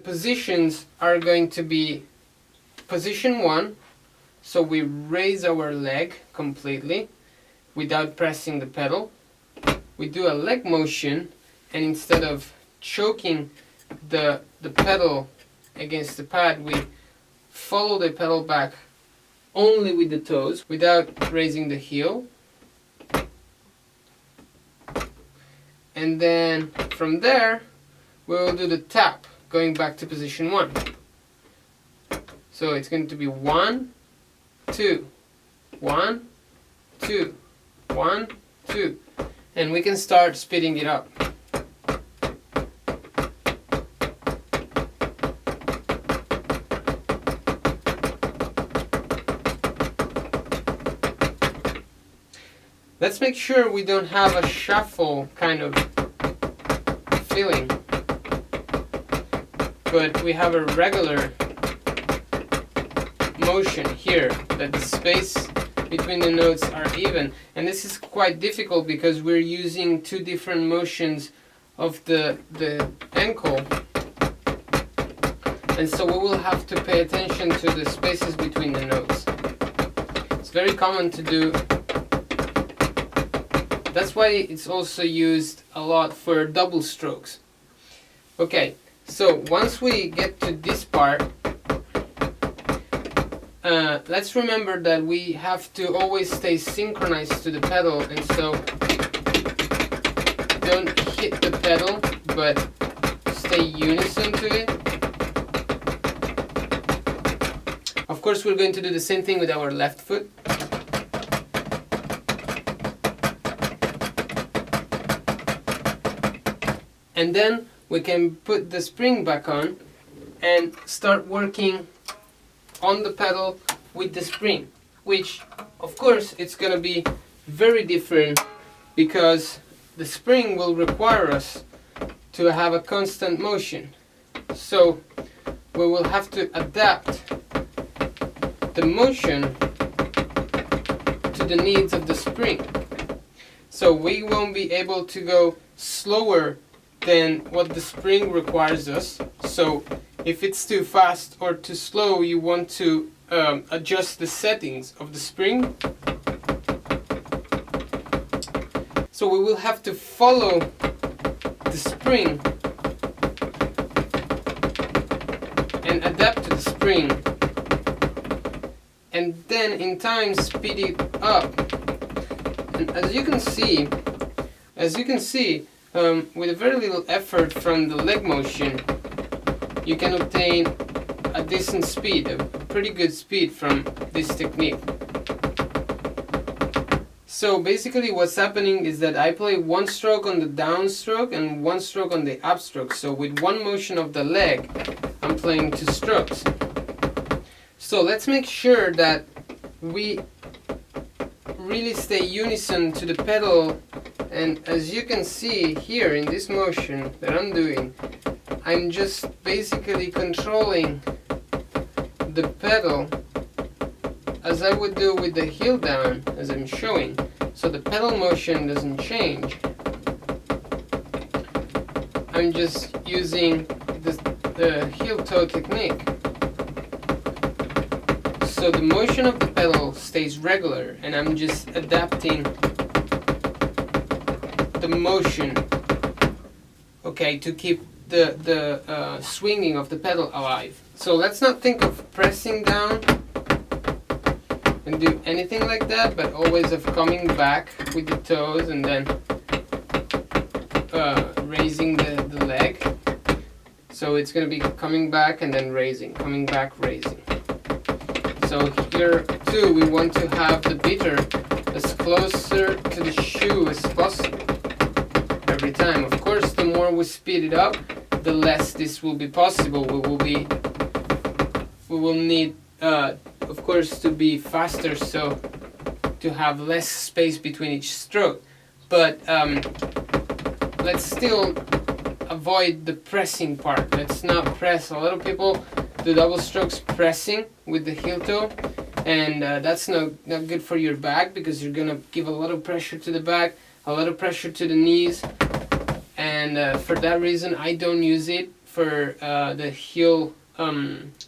positions are going to be position 1, so we raise our leg completely without pressing the pedal. We do a leg motion, and instead of choking the pedal against the pad, we follow the pedal back only with the toes without raising the heel. And then from there we will do the tap going back to position 1. So it's going to be 1, 2, 1, 2, 1, 2, and we can start speeding it up. Let's make sure we don't have a shuffle kind of feeling, but we have a regular motion here, that the space between the notes are even. And this is quite difficult because we're using two different motions of the ankle, and so we will have to pay attention to the spaces between the notes. It's very common to do. That's why it's also used a lot for double strokes. Okay, so once we get to this part, let's remember that we have to always stay synchronized to the pedal, and so don't hit the pedal, but stay unison to it. Of course, we're going to do the same thing with our left foot. And then we can put the spring back on and start working on the pedal with the spring, which of course it's going to be very different because the spring will require us to have a constant motion. So we will have to adapt the motion to the needs of the spring. So we won't be able to go slower than what the spring requires us. So if it's too fast or too slow, you want to adjust the settings of the spring. So we will have to follow the spring and adapt to the spring, and then in time speed it up. And as you can see, with a very little effort from the leg motion, you can obtain a decent speed, a pretty good speed from this technique. So basically what's happening is that I play one stroke on the down stroke and one stroke on the up stroke. So with one motion of the leg, I'm playing two strokes. So let's make sure that we really stay unison to the pedal. And as you can see here in this motion that I'm doing, I'm just basically controlling the pedal as I would do with the heel down, as I'm showing. So the pedal motion doesn't change. I'm just using the heel toe technique. So the motion of the pedal stays regular, and I'm just adapting the motion, okay, to keep the swinging of the pedal alive. So let's not think of pressing down and do anything like that, but always of coming back with the toes and then raising the leg. So it's going to be coming back and then raising, coming back, raising. So here too we want to have the beater as closer to the shoe as possible every time. Of course, the more we speed it up, the less this will be possible. We will need of course to be faster, so to have less space between each stroke, but let's still avoid the pressing part. Let's not press. A lot of people do double strokes pressing with the heel toe, and that's not good for your back, because you're gonna give a lot of pressure to the back, a lot of pressure to the knees, and for that reason I don't use it for the heel,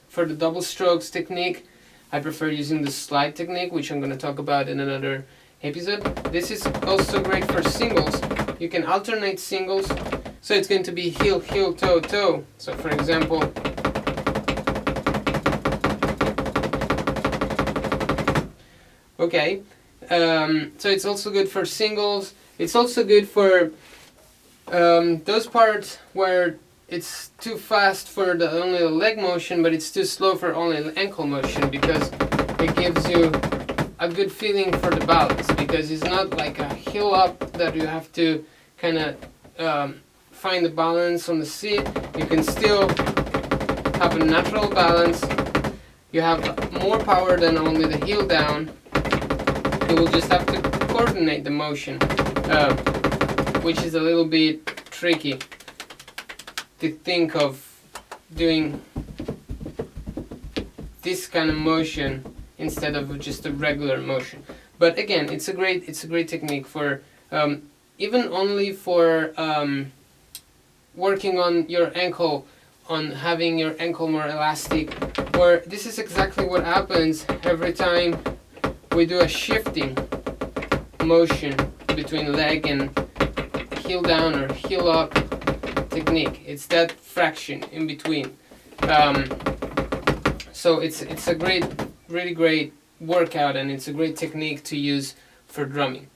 for the double strokes technique. I prefer using the slide technique, which I'm going to talk about in another episode. This is also great for singles. You can alternate singles, so it's going to be heel, heel, toe, toe. So for example, okay, so it's also good for singles. It's also good for those parts where it's too fast for only the leg motion, but it's too slow for only the ankle motion, because it gives you a good feeling for the balance, because it's not like a heel up that you have to kind of find the balance on the seat. You can still have a natural balance. You have more power than only the heel down. You will just have to coordinate the motion, which is a little bit tricky to think of doing this kind of motion instead of just a regular motion. But again, it's a great technique for even only for working on your ankle, on having your ankle more elastic. Or this is exactly what happens every time we do a shifting motion between leg and heel down or heel up technique. It's that fraction in between. So it's a really great workout, and it's a great technique to use for drumming.